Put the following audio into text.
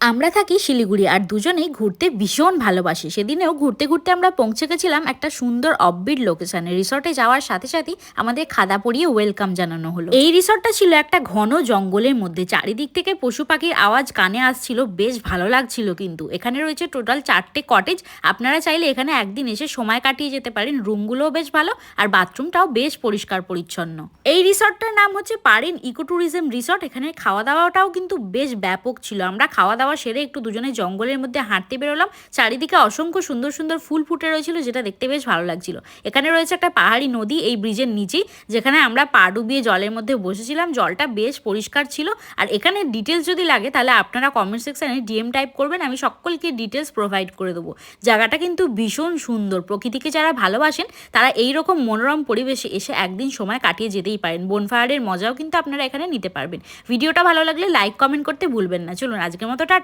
আমরা থাকি শিলিগুড়ি আর দুজনেই ঘুরতে ভীষণ ভালোবাসি। সেদিনেও ঘুরতে ঘুরতে আমরা পৌঁছে গেছিলাম একটা সুন্দর অফবিট লোকেশনে। রিসর্টে যাওয়ার সাথে সাথেই আমাদের খাদা পরিয়ে ওয়েলকাম জানানো হলো। এই রিসর্টটা ছিল একটা ঘন জঙ্গলের মধ্যে, চারিদিক থেকে পশু পাখির আওয়াজ কানে আসছিল, বেশ ভালো লাগছিল। কিন্তু এখানে রয়েছে টোটাল 4টে কটেজ। আপনারা চাইলে এখানে একদিন এসে সময় কাটিয়ে যেতে পারেন। রুমগুলোও বেশ ভালো আর বাথরুমটাও বেশ পরিষ্কার পরিচ্ছন্ন। এই রিসর্টটার নাম হচ্ছে পারেন ইকো ট্যুরিজম রিসর্ট। এখানে খাওয়া দাওয়াটাও কিন্তু বেশ ব্যাপক ছিল। আমরা খাওয়া দাওয়া সেরে একটু দুজনে জঙ্গলের মধ্যে হাঁটতে বেরোলাম। চারিদিকে অসংখ্য সুন্দর সুন্দর ফুল ফুটে রয়েছিল, যেটা দেখতে বেশ ভালো লাগছিল। এখানে রয়েছে একটা পাহাড়ি নদী এই ব্রিজের নিচেই, যেখানে আমরা পা ডুবিয়ে জলের মধ্যে বসেছিলাম। জলটা বেশ পরিষ্কার ছিল। আর এখানে ডিটেলস যদি লাগে তাহলে আপনারা কমেন্ট সেকশনে ডিএম টাইপ করবেন, আমি সকলকে ডিটেলস প্রোভাইড করে দেবো। জায়গাটা কিন্তু ভীষণ সুন্দর। প্রকৃতিকে যারা ভালোবাসেন তারা এইরকম মনোরম পরিবেশে এসে একদিন সময় কাটিয়ে যেতেই পারেন। বনফায়ারের মজাও কিন্তু আপনারা এখানে নিতে পারবেন। ভিডিওটা ভালো লাগলে লাইক কমেন্ট করতে ভুলবেন না। চলুন আজকের মতো টাটা।